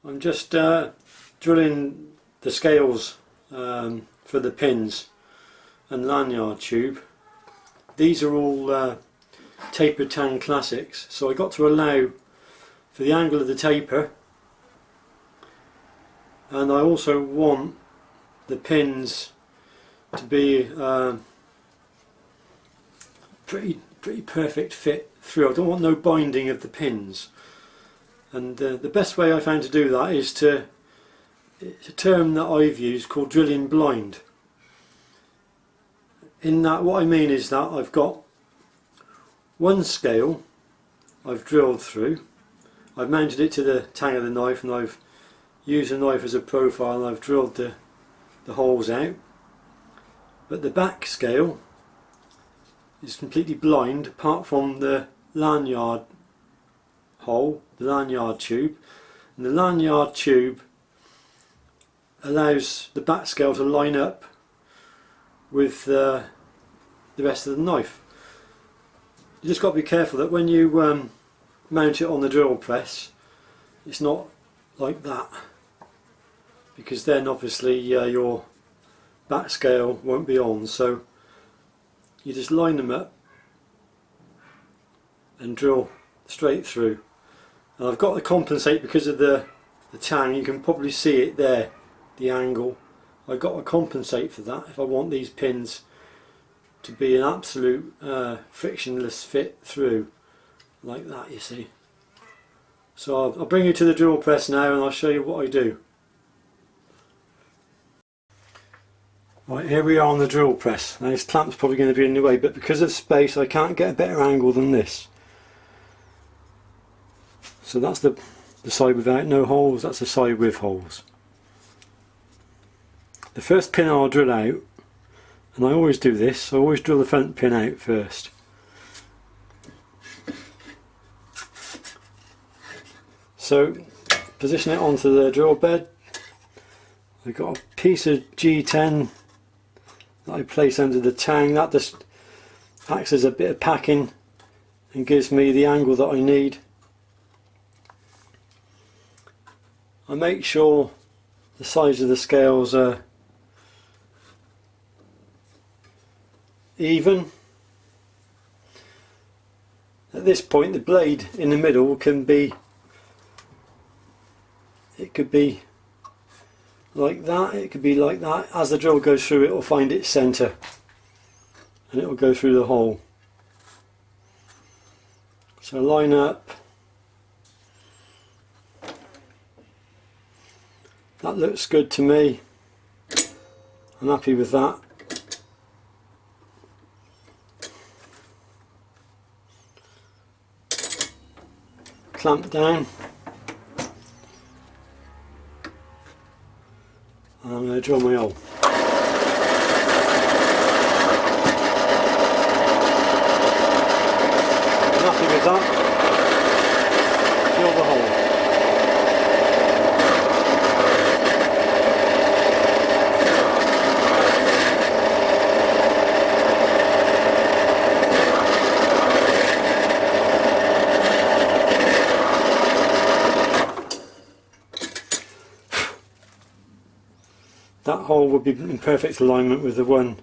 I'm just drilling the scales for the pins and lanyard tube. These are all taper tang classics, so I got to allow for the angle of the taper, and I also want the pins to be pretty perfect fit through. I don't want no binding of the pins, and the best way I found to do that is it's a term that I've used called drilling blind. In that, what I mean is that I've got one scale I've drilled through, I've mounted it to the tang of the knife, and I've used the knife as a profile, and I've drilled the holes out. But the back scale is completely blind apart from the lanyard hole, the lanyard tube, and the lanyard tube allows the back scale to line up with the rest of the knife. You just got to be careful that when you mount it on the drill press, it's not like that, because then obviously your back scale won't be on. So you just line them up and drill straight through. And I've got to compensate because of the tang. You can probably see it there, the angle. I've got to compensate for that if I want these pins to be an absolute frictionless fit through, like that, you see. So I'll bring you to the drill press now and I'll show you what I do. Right, here we are on the drill press. Now this clamp's probably going to be in the way, but because of space I can't get a better angle than this. So that's the side without no holes, that's the side with holes. The first pin I'll drill out, and I always do this, I always drill the front pin out first. So position it onto the drill bed. I've got a piece of G10 that I place under the tang. That just acts as a bit of packing and gives me the angle that I need. I make sure the sides of the scales are even. At this point the blade in the middle can be, it could be like that, it could be like that. As the drill goes through it will find its centre and it will go through the hole. So line up. That looks good to me. I'm happy with that. Clamp down. And I'm going to drill my hole. I'm happy with that. Drill the hole. That hole would be in perfect alignment with the one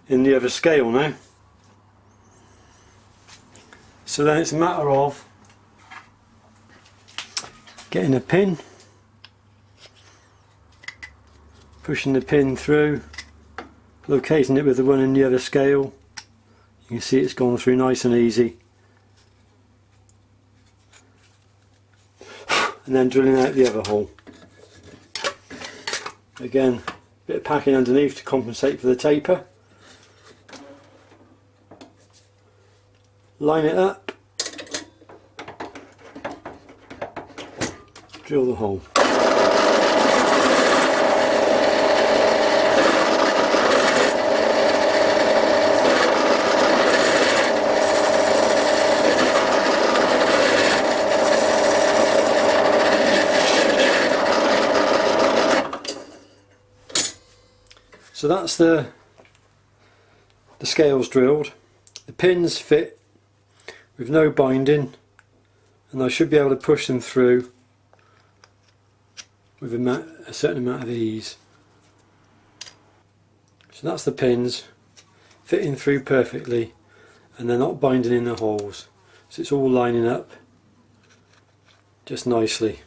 in the other scale now. So then it's a matter of getting a pin, pushing the pin through, locating it with the one in the other scale. You can see it's gone through nice and easy. And then drilling out the other hole. Again, a bit of packing underneath to compensate for the taper. Line it up. Drill the hole. So that's the scales drilled. The pins fit with no binding, and I should be able to push them through with a certain amount of ease. So that's the pins fitting through perfectly, and they're not binding in the holes, so it's all lining up just nicely.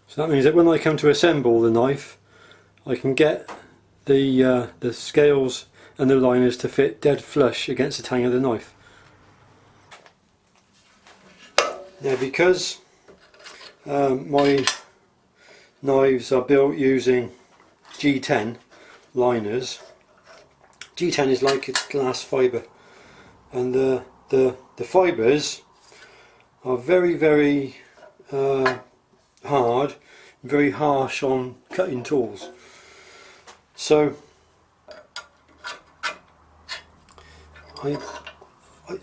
So that means that when I come to assemble the knife, I can get the scales and the liners to fit dead flush against the tang of the knife. Now, because my knives are built using G10 liners, G10 is like a glass fibre, and the fibres are very hard, very harsh on cutting tools. So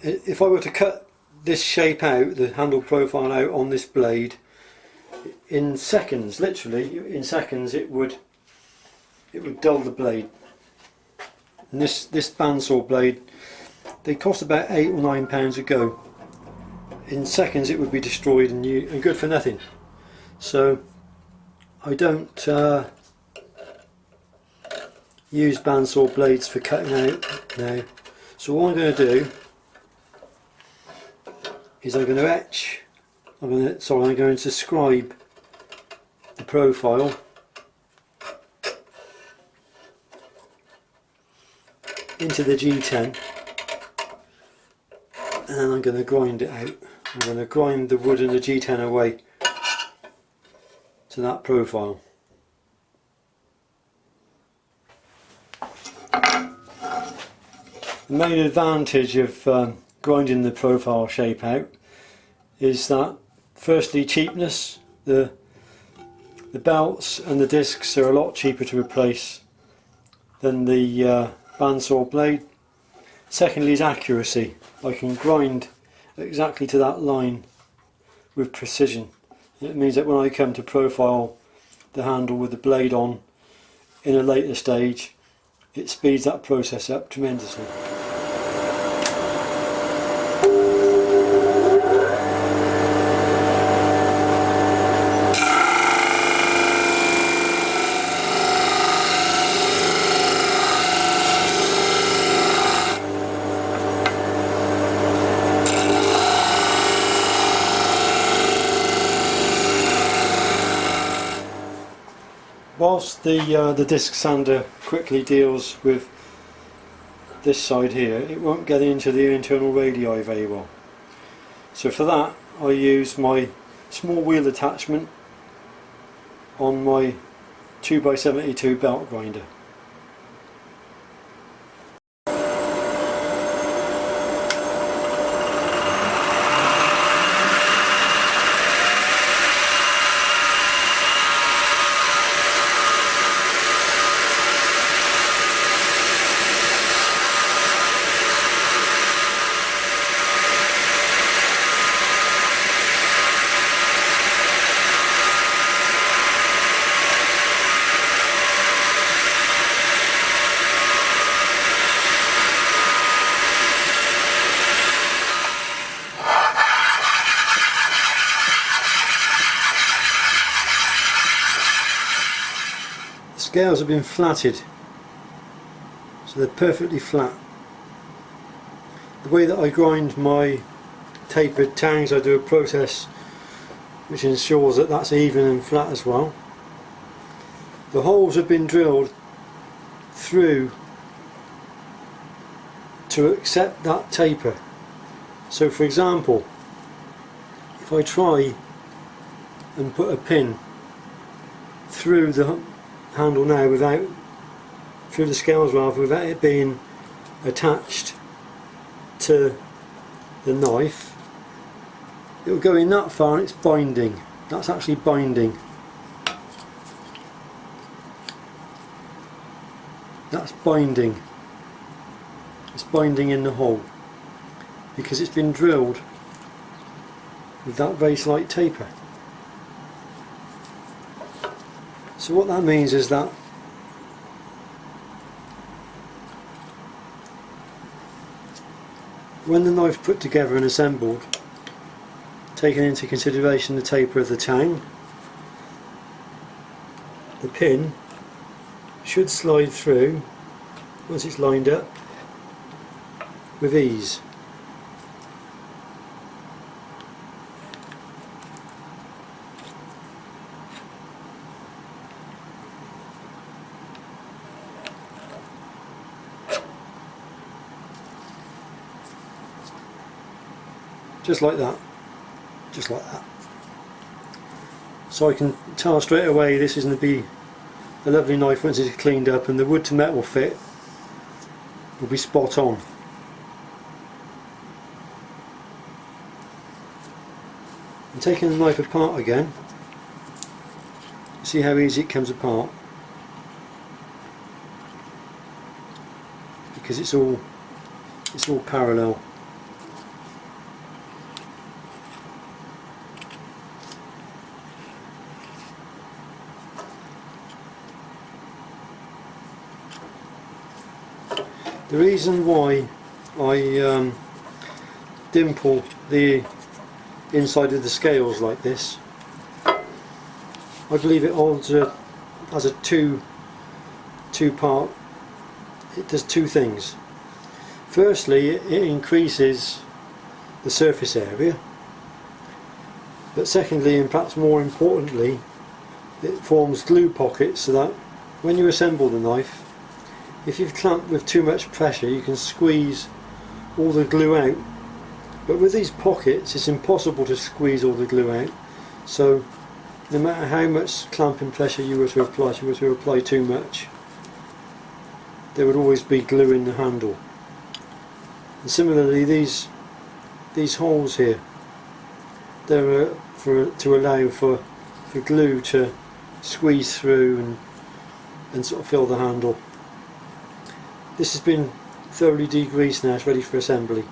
if I were to cut this shape out, the handle profile out on this blade, in seconds, literally in seconds, it would dull the blade. And this bandsaw blade, they cost about £8 or £9 a go. In seconds it would be destroyed and good for nothing. So I don't use bandsaw blades for cutting out now. So what I'm going to do is I'm going to etch, I'm going to scribe the profile into the G10, and then I'm going to grind it out. I'm going to grind the wood and the G10 away to that profile. The main advantage of grinding the profile shape out is that, firstly, cheapness. The belts and the discs are a lot cheaper to replace than the bandsaw blade. Secondly is accuracy. I can grind exactly to that line with precision. It means that when I come to profile the handle with the blade on in a later stage, it speeds that process up tremendously. Whilst the disc sander quickly deals with this side here, it won't get into the internal radii very well. So for that I use my small wheel attachment on my 2x72 belt grinder. Scales have been flatted, so they're perfectly flat. The way that I grind my tapered tangs, I do a process which ensures that that's even and flat as well. The holes have been drilled through to accept that taper. So for example, if I try and put a pin through the handle now through the scales rather, without it being attached to the knife, it will go in that far and it's binding. That's actually binding. That's binding. It's binding in the hole because it's been drilled with that very slight taper. So what that means is that when the knife's put together and assembled, taking into consideration the taper of the tang, the pin should slide through once it's lined up with ease. Just like that, just like that. So I can tell straight away this is going to be a lovely knife once it's cleaned up, and the wood to metal fit will be spot on. And taking the knife apart again, see how easy it comes apart, because it's all parallel. The reason why I dimple the inside of the scales like this, I believe it holds as a two-part. It does two things. Firstly, it increases the surface area, but secondly, and perhaps more importantly, it forms glue pockets so that when you assemble the knife, if you've clamped with too much pressure, you can squeeze all the glue out. But with these pockets, it's impossible to squeeze all the glue out. So no matter how much clamping pressure you were to apply, if you were to apply too much, there would always be glue in the handle. And similarly, these holes here, they're to allow for glue to squeeze through and sort of fill the handle. This has been thoroughly degreased now, it's ready for assembly.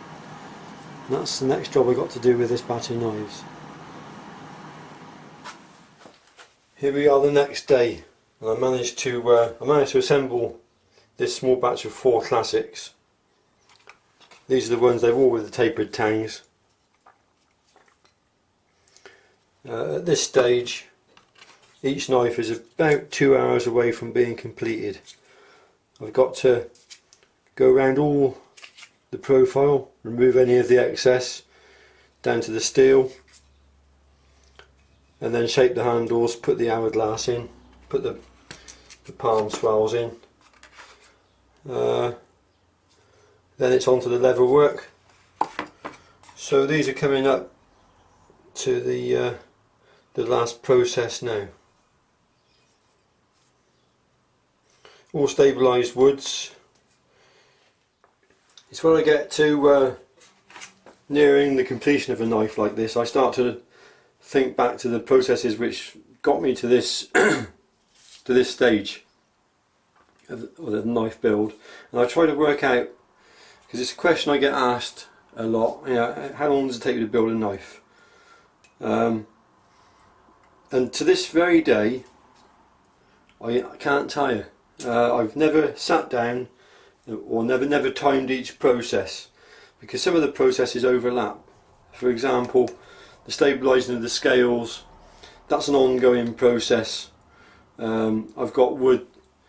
And that's the next job I've got to do with this batch of knives. Here we are the next day, and I managed to assemble this small batch of 4 classics. These are the ones, they're all with the tapered tangs. At this stage, each knife is about 2 hours away from being completed. I've got to go around all the profile, remove any of the excess down to the steel, and then shape the handles, put the hourglass in, put the palm swells in. Then it's on to the leather work. So these are coming up to the last process now. All stabilised woods. It's when I get to nearing the completion of a knife like this, I start to think back to the processes which got me to this to this stage of the knife build, and I try to work out, because it's a question I get asked a lot, you know, how long does it take you to build a knife? And to this very day, I can't tell you. I've never sat down or never timed each process, because some of the processes overlap. For example, the stabilising of the scales, that's an ongoing process. I've got wood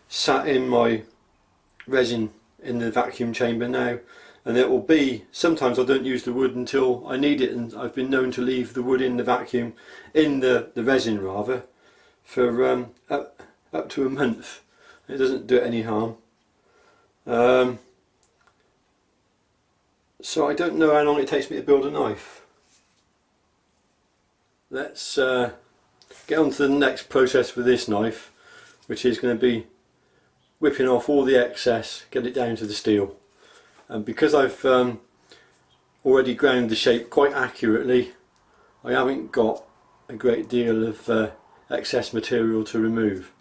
sat in my resin in the vacuum chamber now, and it will be, sometimes I don't use the wood until I need it, and I've been known to leave the wood in the vacuum, in the resin rather, for up to a month. It doesn't do it any harm. So I don't know how long it takes me to build a knife. Let's get on to the next process for this knife, which is going to be whipping off all the excess, get it down to the steel. And because I've already ground the shape quite accurately, I haven't got a great deal of excess material to remove.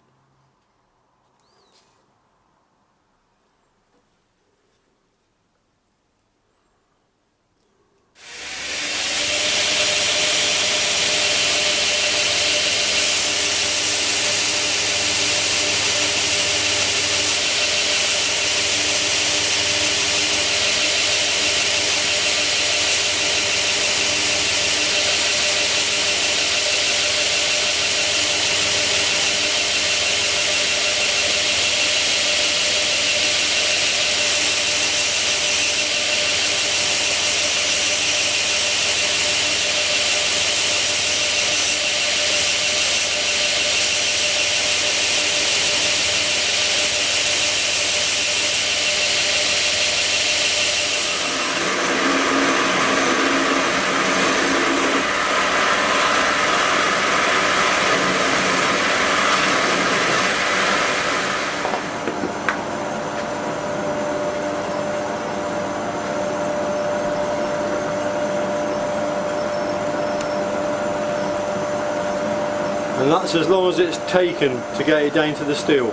and that's as long as it's taken to get it down to the steel.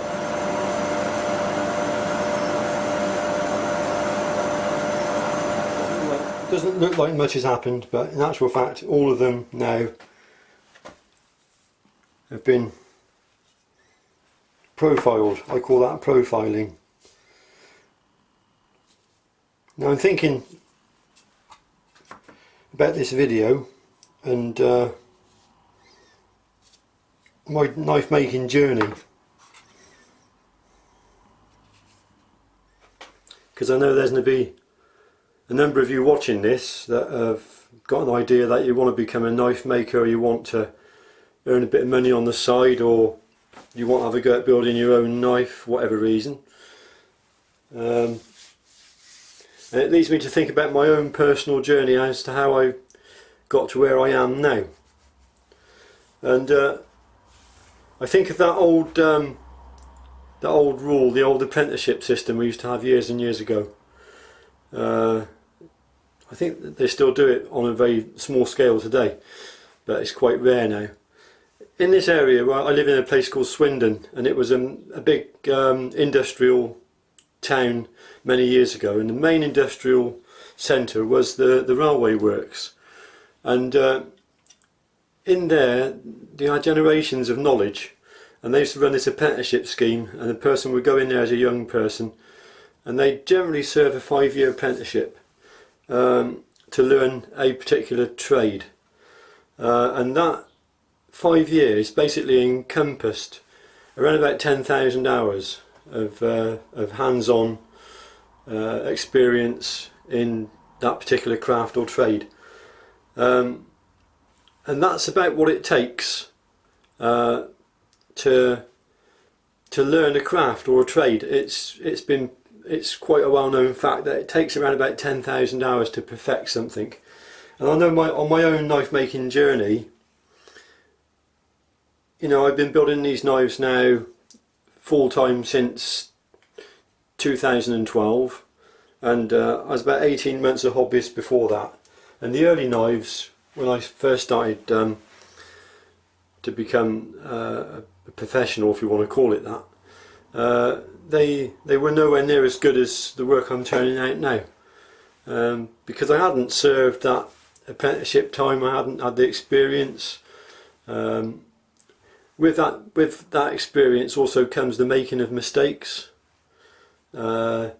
Doesn't look like much has happened, but in actual fact all of them now have been profiled. I call that profiling. Now I'm thinking about this video and my knife making journey, because I know there's going to be a number of you watching this that have got an idea that you want to become a knife maker, or you want to earn a bit of money on the side, or you want to have a go at building your own knife, whatever reason. And it leads me to think about my own personal journey as to how I got to where I am now. And I think of that old rule, the old apprenticeship system we used to have years and years ago. I think that they still do it on a very small scale today, but it's quite rare now. In this area, where I live in a place called Swindon, and it was a big industrial town many years ago, and the main industrial centre was the railway works, and in there they had generations of knowledge, and they used to run this apprenticeship scheme, and the person would go in there as a young person, and they generally serve a 5-year apprenticeship to learn a particular trade, and that 5 years basically encompassed around about 10,000 hours of hands-on experience in that particular craft or trade, and that's about what it takes to learn a craft or a trade. It's quite a well-known fact that it takes around about 10,000 hours to perfect something. And I know on my own knife making journey, you know, I've been building these knives now full-time since 2012, and I was about 18 months a hobbyist before that. And the early knives, when I first started to become a professional, if you want to call it that, they were nowhere near as good as the work I'm turning out now, because I hadn't served that apprenticeship time, I hadn't had the experience. With that experience also comes the making of mistakes, the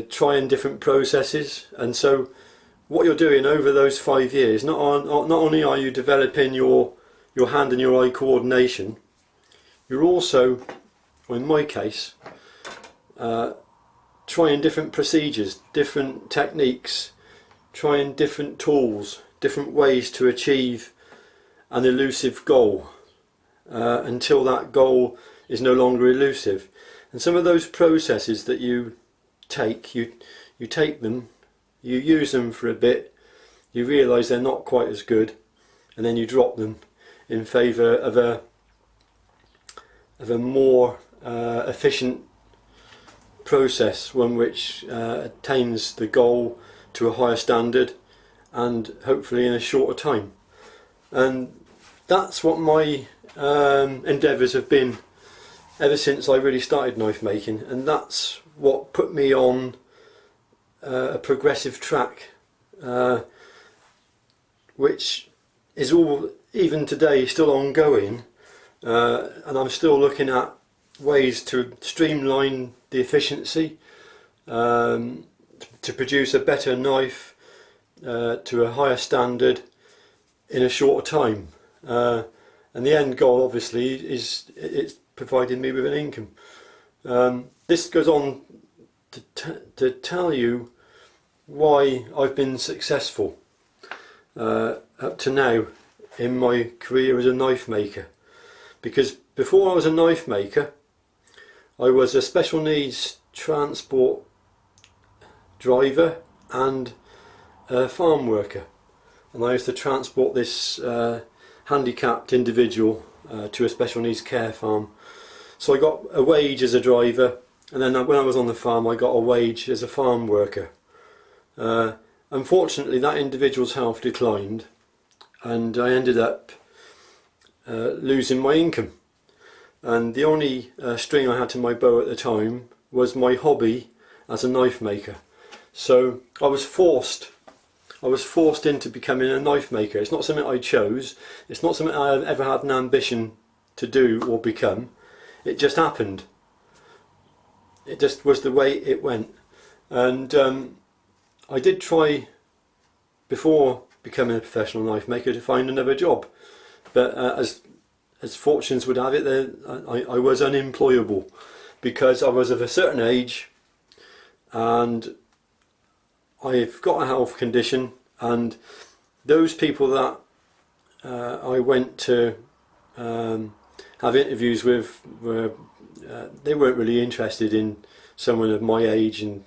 trying different processes, and so what you're doing over those 5 years, not only are you developing your hand and your eye coordination, you're also, or in my case, trying different procedures, different techniques, trying different tools, different ways to achieve an elusive goal, until that goal is no longer elusive. And some of those processes that you take, you take them, you use them for a bit, you realise they're not quite as good, and then you drop them in favour of a more efficient process, one which attains the goal to a higher standard and hopefully in a shorter time. And that's what my endeavours have been ever since I really started knife making, and that's what put me on a progressive track, which is all, even today, still ongoing, and I'm still looking at ways to streamline the efficiency, to produce a better knife to a higher standard in a shorter time, and the end goal obviously is it's providing me with an income. This goes on to tell you why I've been successful up to now in my career as a knife maker, because before I was a knife maker I was a special needs transport driver and a farm worker, and I used to transport this handicapped individual to a special needs care farm. So I got a wage as a driver, and then when I was on the farm I got a wage as a farm worker. Unfortunately that individual's health declined, and I ended up losing my income. And the only string I had to my bow at the time was my hobby as a knife maker. So I was forced into becoming a knife maker. It's not something I chose. It's not something I ever had an ambition to do or become. It just happened. It just was the way it went. And I did try, before becoming a professional knife maker, to find another job. But as fortunes would have it, I was unemployable, because I was of a certain age and I've got a health condition, and those people that I went to have interviews with they weren't really interested in someone of my age and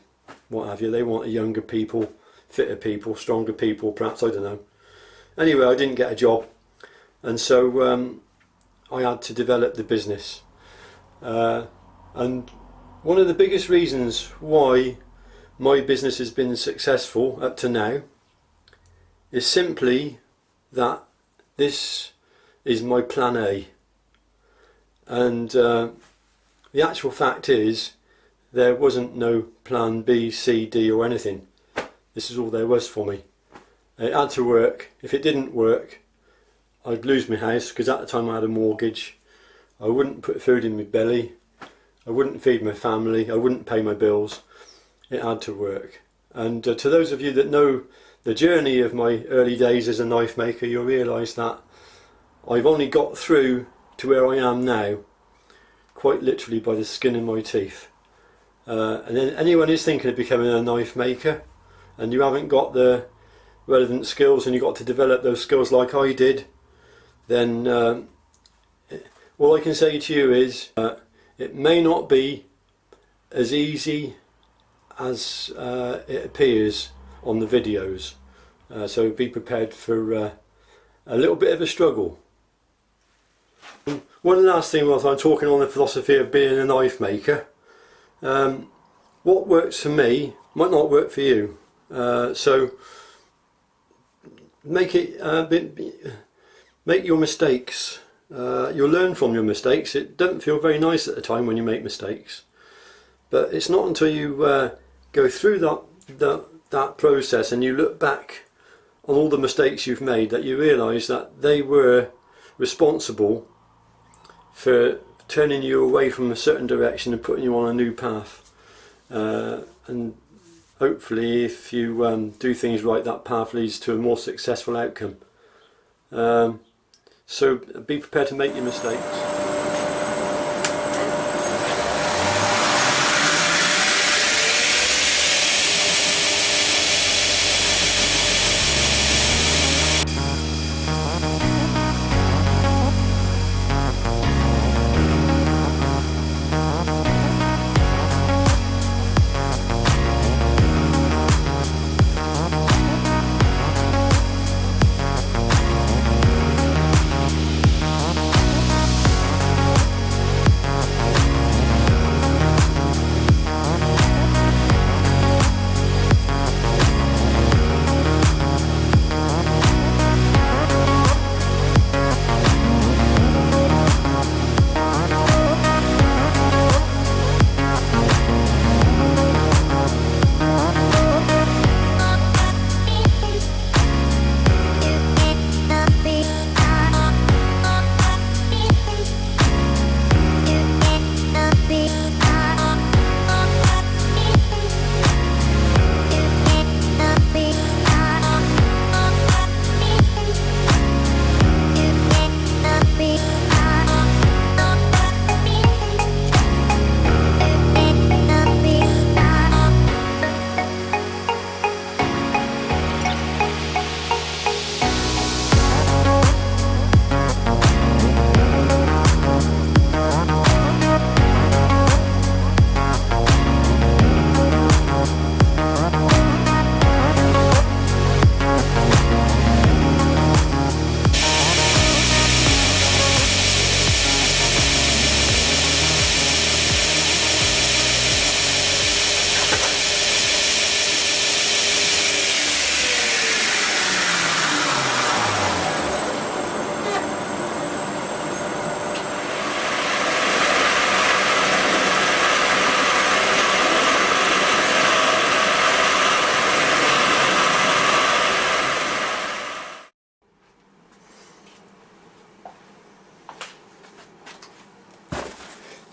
what have you. They wanted younger people, fitter people, stronger people, perhaps, I don't know. Anyway, I didn't get a job, and so I had to develop the business. And one of the biggest reasons why my business has been successful up to now is simply that this is my plan A. And the actual fact is, there wasn't no plan B, C, D or anything. This is all there was for me. It had to work. If it didn't work, I'd lose my house, because at the time I had a mortgage. I wouldn't put food in my belly. I wouldn't feed my family. I wouldn't pay my bills. It had to work. And to those of you that know the journey of my early days as a knife maker, you'll realise that I've only got through to where I am now quite literally by the skin of my teeth. And then anyone who's thinking of becoming a knife maker and you haven't got the relevant skills, and you've got to develop those skills like I did, then all I can say to you is it may not be as easy as it appears on the videos, so be prepared for a little bit of a struggle. One last thing, whilst I'm talking on the philosophy of being a knife maker, what works for me might not work for you, so make your mistakes. You'll learn from your mistakes. It doesn't feel very nice at the time when you make mistakes, but it's not until you go through that process and you look back on all the mistakes you've made that you realise that they were responsible for turning you away from a certain direction and putting you on a new path. And hopefully, if you do things right, that path leads to a more successful outcome. So be prepared to make your mistakes.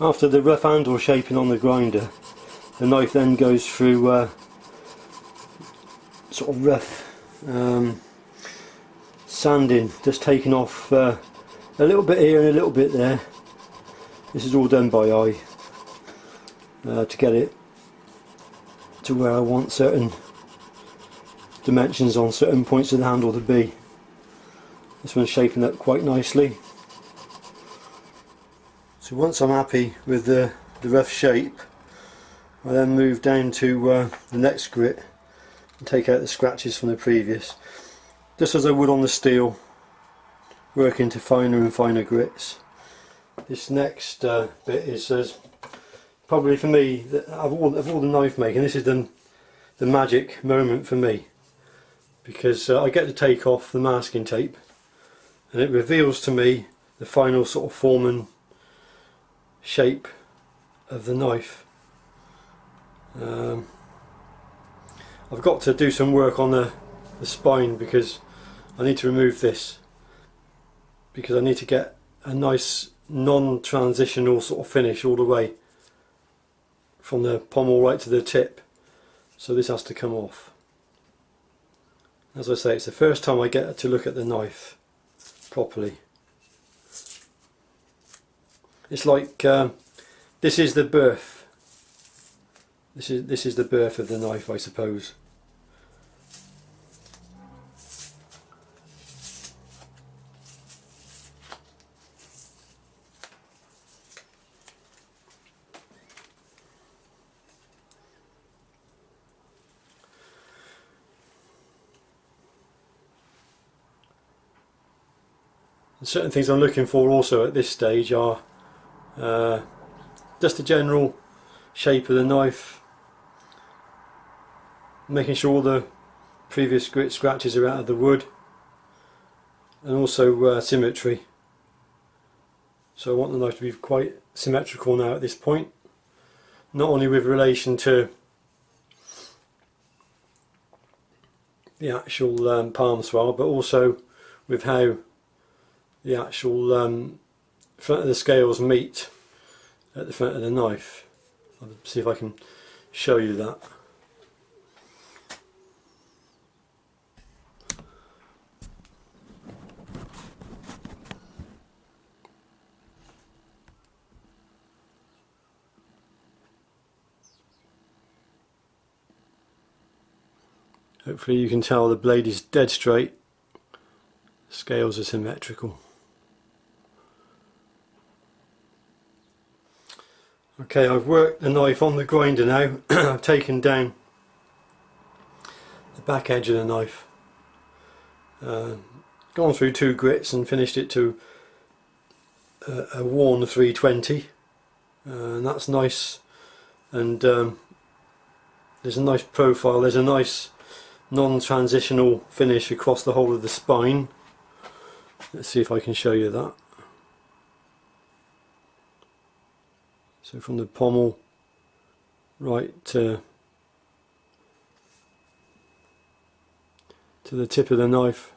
After the rough handle shaping on the grinder, the knife then goes through sort of rough sanding, just taking off a little bit here and a little bit there. This is all done by eye to get it to where I want certain dimensions on certain points of the handle to be. This one's shaping up quite nicely. So once I'm happy with the rough shape, I then move down to the next grit and take out the scratches from the previous, just as I would on the steel, working to finer and finer grits. This next bit is probably for me, of all the knife making, this is the magic moment for me, because I get to take off the masking tape and it reveals to me the final sort of form and shape of the knife. I've got to do some work on the spine, because I need to remove this, because I need to get a nice non-transitional sort of finish all the way from the pommel right to the tip, so this has to come off. As I say, it's the first time I get to look at the knife properly. It's like this is the birth. This is the birth of the knife, I suppose. And certain things I'm looking for also at this stage are just the general shape of the knife, making sure all the previous grit scratches are out of the wood, and also symmetry. So I want the knife to be quite symmetrical now at this point, not only with relation to the actual palm swell, but also with how the actual front of the scales meet at the front of the knife. I'll see if I can show you that. Hopefully you can tell the blade is dead straight, scales are symmetrical. Okay, I've worked the knife on the grinder now. I've taken down the back edge of the knife, gone through 2 grits and finished it to a worn 320, and that's nice. And there's a nice profile, there's a nice non-transitional finish across the whole of the spine. Let's see if I can show you that. So from the pommel right to the tip of the knife.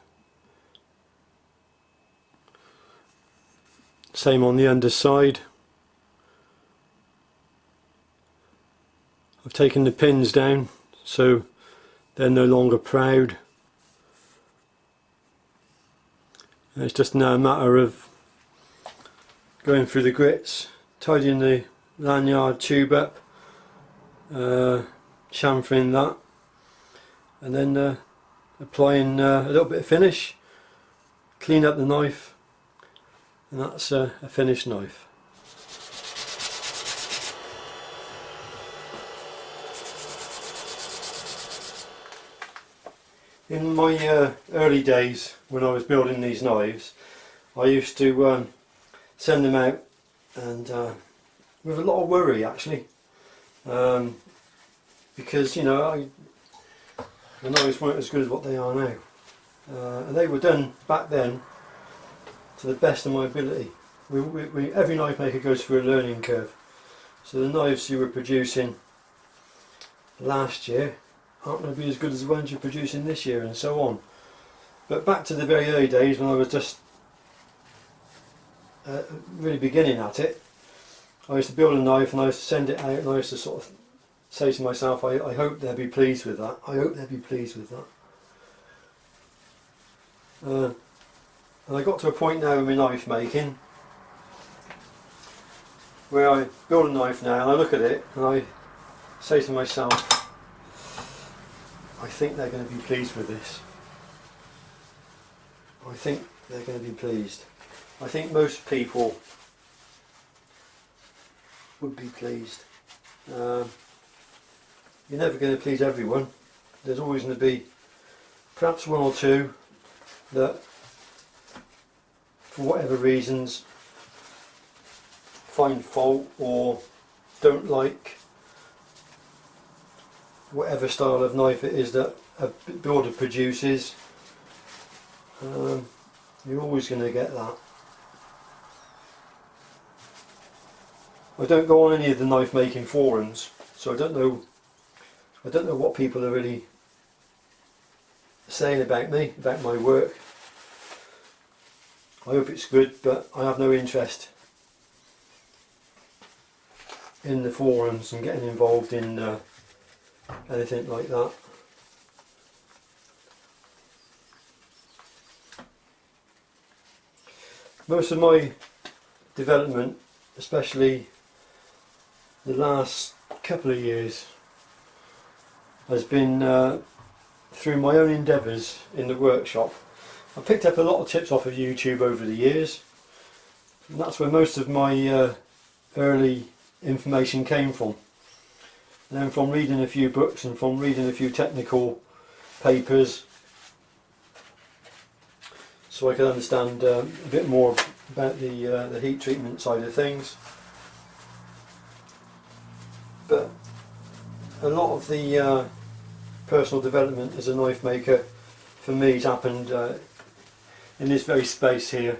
Same on the underside. I've taken the pins down so they're no longer proud. And it's just now a matter of going through the grits, tidying the lanyard tube up, chamfering that, and then applying a little bit of finish, clean up the knife, and that's a finished knife. In my early days when I was building these knives, I used to send them out and with a lot of worry actually, because you know the knives weren't as good as what they are now, and they were done back then to the best of my ability. Every knife maker goes through a learning curve, so the knives you were producing last year aren't going to be as good as the ones you're producing this year, and so on. But back to the very early days when I was just really beginning at it, I used to build a knife and I used to send it out, and I used to sort of say to myself, I hope they'll be pleased with that. I hope they'll be pleased with that. And I got to a point now in my knife making where I build a knife now and I look at it and I say to myself, I think they're going to be pleased with this. I think they're going to be pleased. I think most people would be pleased. You're never going to please everyone. There's always going to be perhaps one or two that, for whatever reasons, find fault or don't like whatever style of knife it is that a builder produces. You're always going to get that. I don't go on any of the knife making forums, so I don't know what people are really saying about me, about my work. I hope it's good, but I have no interest in the forums and getting involved in anything like that. Most of my development, especially the last couple of years, has been through my own endeavours in the workshop. I picked up a lot of tips off of YouTube over the years, and that's where most of my early information came from. And then from reading a few books and from reading a few technical papers, so I could understand a bit more about the heat treatment side of things. But a lot of the personal development as a knife maker for me has happened in this very space here,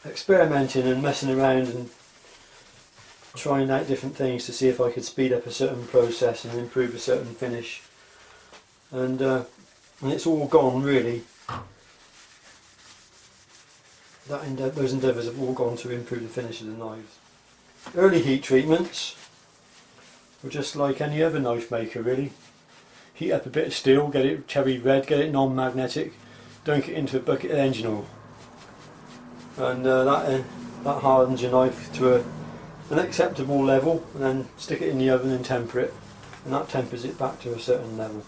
experimenting and messing around and trying out different things to see if I could speed up a certain process and improve a certain finish, and it's all gone really. Those endeavours have all gone to improve the finish of the knives. Early heat treatments were just like any other knife maker really. Heat up a bit of steel, get it cherry red, get it non-magnetic, dunk it into a bucket of engine oil, and that hardens your knife to an acceptable level, and then stick it in the oven and temper it, and that tempers it back to a certain level.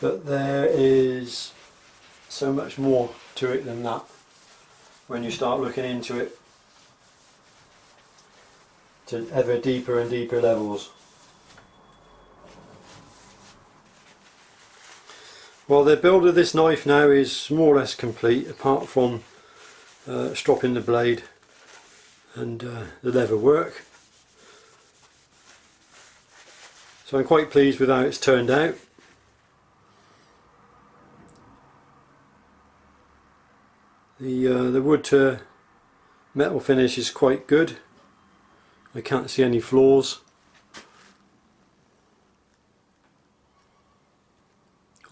But there is so much more to it than that when you start looking into it to ever deeper and deeper levels. Well, the build of this knife now is more or less complete, apart from stropping the blade and the leather work. So I'm quite pleased with how it's turned out. The wood to metal finish is quite good. I can't see any flaws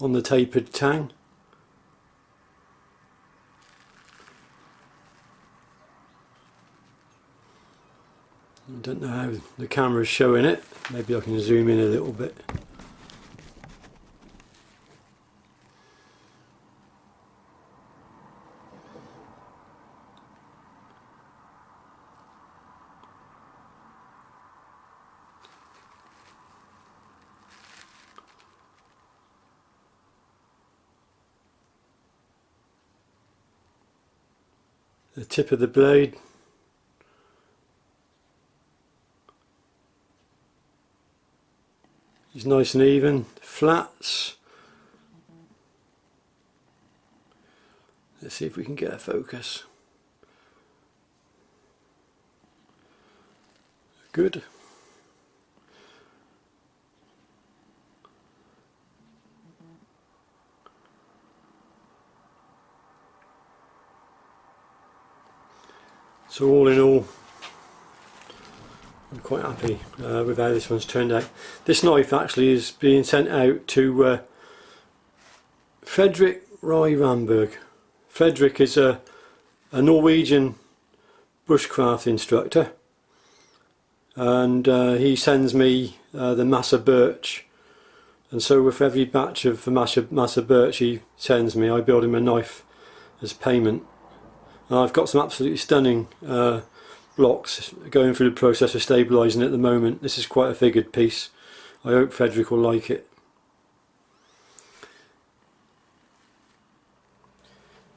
on the tapered tang. I don't know how the camera's showing it. Maybe I can zoom in a little bit. The tip of the blade is nice and even. Flats, let's see if we can get a focus. Good. So all in all, I'm quite happy with how this one's turned out. This knife actually is being sent out to Fredrik Rye Ramberg. Fredrik is a Norwegian bushcraft instructor, and he sends me the massa birch, and so with every batch of massa birch he sends me, I build him a knife as payment. And I've got some absolutely stunning blocks going through the process of stabilising at the moment. This is quite a figured piece. I hope Frederick will like it.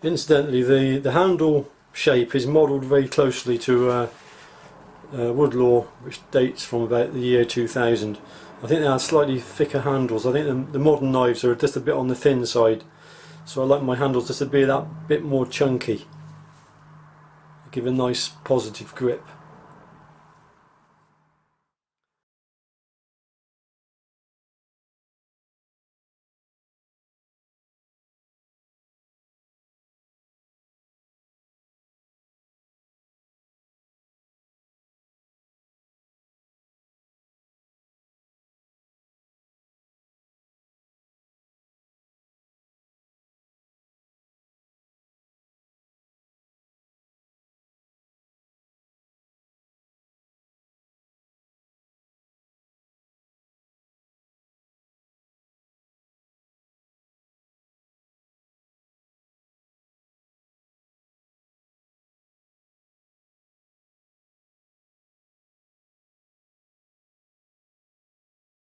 Incidentally, the handle shape is modelled very closely to Woodlaw, which dates from about the year 2000. I think they have slightly thicker handles. I think the modern knives are just a bit on the thin side, so I like my handles just to be that bit more chunky. Give a nice positive grip.